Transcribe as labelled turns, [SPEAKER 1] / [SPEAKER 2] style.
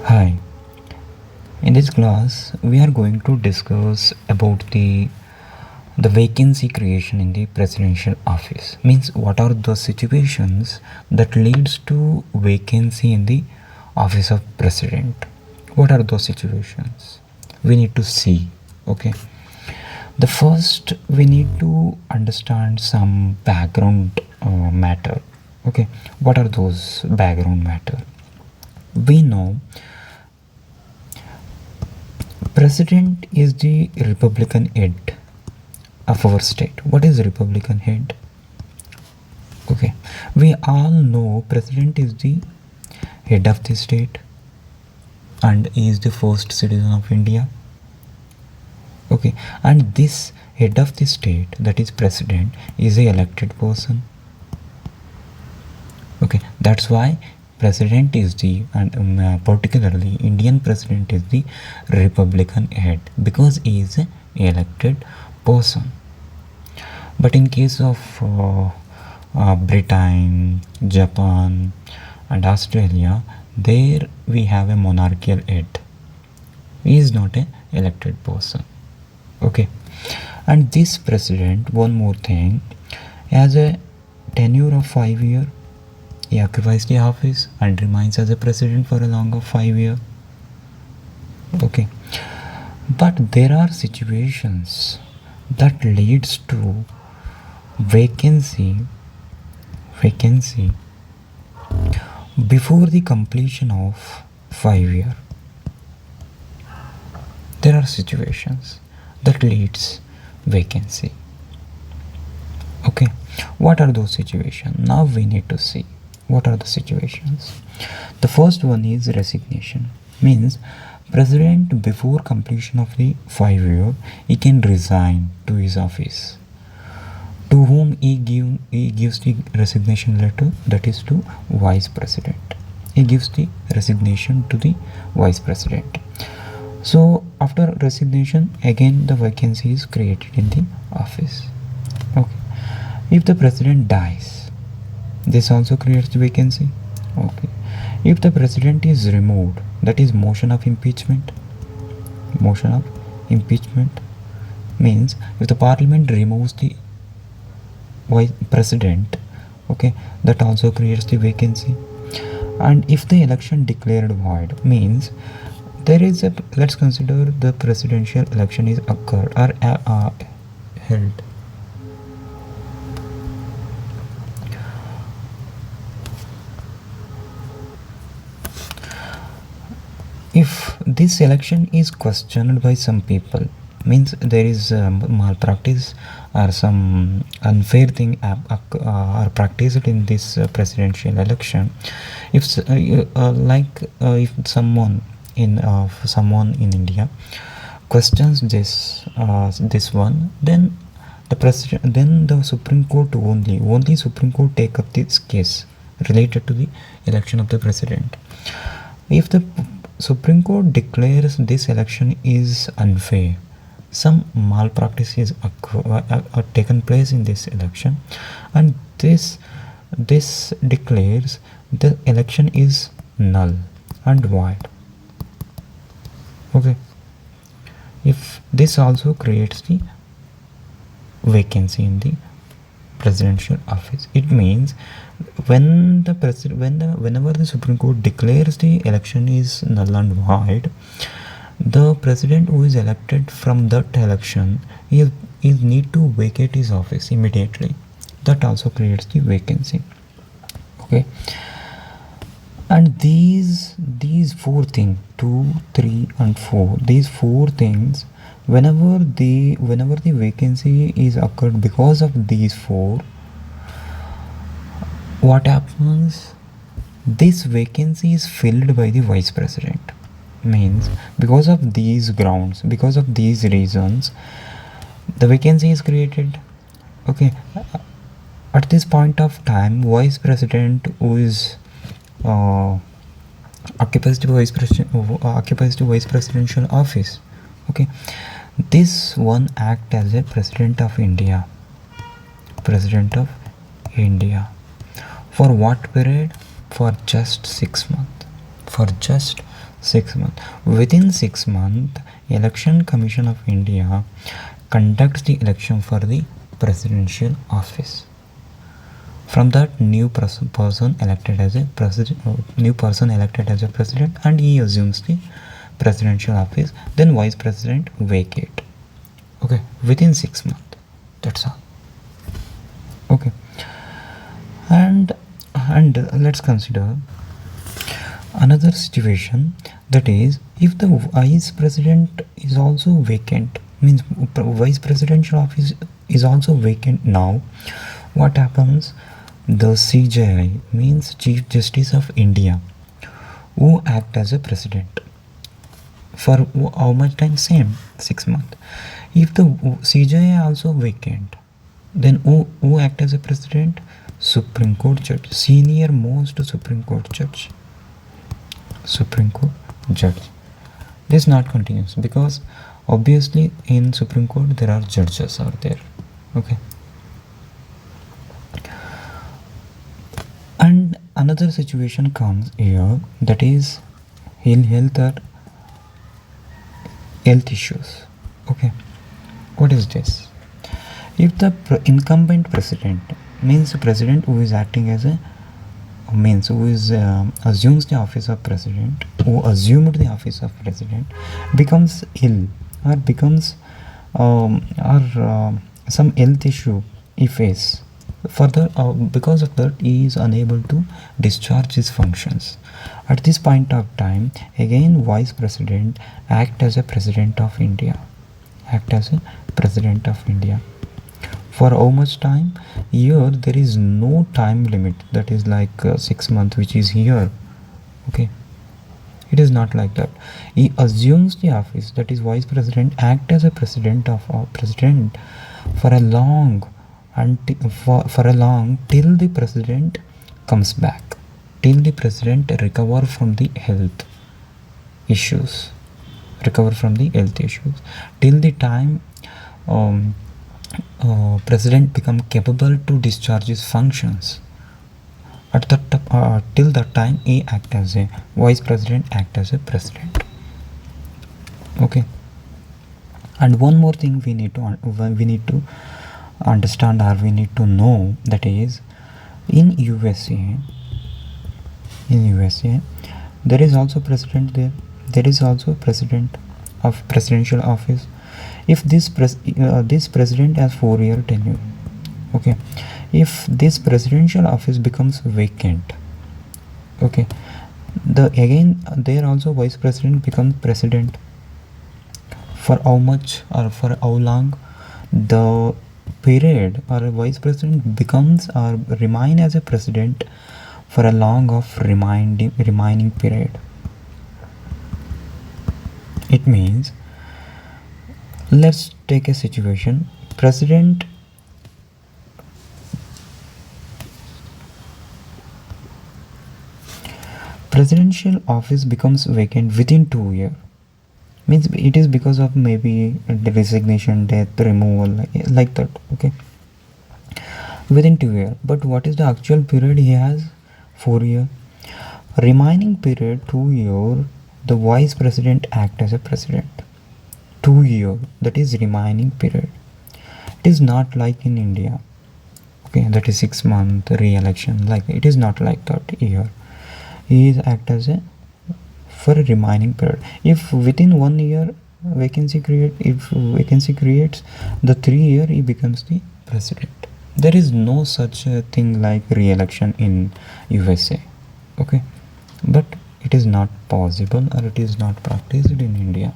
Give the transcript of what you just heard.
[SPEAKER 1] Hi, in this class we are going to discuss about the vacancy creation in the presidential office. Means what are the situations that leads to vacancy in the office of president? What are those situations? We need to see. Okay. The first we need to understand some background matter. Okay. What are those background matter? We know President is the Republican head of our state. What is Republican head? Okay, we all know President is the head of the state and he is the first citizen of India. Okay, and this head of the state, that is President, is a elected person. Okay, that's why President is the, and particularly Indian President is the Republican head because he is an elected person. But in case of Britain, Japan, and Australia, there we have a monarchical head. He is not an elected person. Okay, and this president, one more thing, has a tenure of 5 years. He occupies the office and remains as a president for a longer 5 years. Okay, but there are situations that leads to vacancy before the completion of 5 years. There are situations that leads vacancy. Okay, what are those situations? Now we need to see what are the situations. The first one is resignation. Means president before completion of the 5 years, he can resign to his office. To whom he gives the resignation letter, that is to vice president. He gives the resignation to the vice president. So after resignation, again the vacancy is created in the office. Okay, if the president dies, this also creates the vacancy. Okay, if the president is removed, that is motion of impeachment. Motion of impeachment means if the parliament removes the vice president, okay, that also creates the vacancy. And if the election declared void, means there is a, let's consider the presidential election is occurred or held. If this election is questioned by some people, means there is malpractice or some unfair thing are practiced in this presidential election. If if someone in India questions this one, then the Supreme Court only Supreme Court take up this case related to the election of the president. If the Supreme Court declares this election is unfair, some malpractice is taken place in this election, and this declares the election is null and void. Okay, if this also creates the vacancy in the presidential office, it means when the whenever the Supreme Court declares the election is null and void, the president who is elected from that election is need to vacate his office immediately. That also creates the vacancy. Okay, and these four things, 2, 3 and 4, these four things, whenever the vacancy is occurred because of these four, what happens, this vacancy is filled by the vice president. Means because of these grounds, because of these reasons, the vacancy is created. Okay, at this point of time, vice president who is occupies the vice presidential office. Okay, this one act as a president of India. For what period? For just 6 months. for just 6 months. Within 6 months, Election Commission of India conducts the election for the presidential office. From that, new person elected as a president, and he assumes the presidential office. Then vice president vacate. Okay, within 6 months. That's all. Okay, and let's consider another situation, that is, if the vice president is also vacant, means vice presidential office is also vacant now, what happens? The CJI, means Chief Justice of India, who act as a president for how much time? Same, 6 months. If the CJI also vacant, then who act as a president? Supreme Court judge, senior most Supreme Court judge. This is not continuous, because obviously in Supreme Court there are judges are there. Okay. And another situation comes here, that is health issues. Okay, what is this? If the incumbent president, means the president who is acting as a, means who is assumes the office of president, who assumed the office of president, becomes ill, or becomes some health issue he face. Further, because of that, he is unable to discharge his functions. At this point of time, again vice president act as a president of India. For how much time? Here there is no time limit, that is like 6 months, which is here. Okay, it is not like that. He assumes the office, that is vice president act as a president for a long till the president comes back, till the president recover from the health issues, till the time president become capable to discharge his functions. Till that time, he act as a vice president, act as a president. Okay. And one more thing we need to understand, or we need to know, that is, in USA there is also president there. There is also president of presidential office. If this president has 4-year tenure, okay, if this presidential office becomes vacant, okay, again there also vice president becomes president. For how much, or for how long? The period, or a vice president becomes or remain as a president for a long of remaining period. It means, let's take a situation, presidential office becomes vacant within 2 years. Means it is because of maybe the resignation, death, removal, like that. Okay, within 2 years. But what is the actual period he has? 4 years. Remaining period 2 years, the vice president act as a president. 2 years, that is remaining period. It is not like in India. Okay, that is 6 month re-election. Like, it is not like that here. He is act as a for a remaining period. If within 1 year vacancy creates, the 3 year he becomes the president. There is no such a thing like re-election in USA. Okay, but it is not possible, or it is not practiced in India.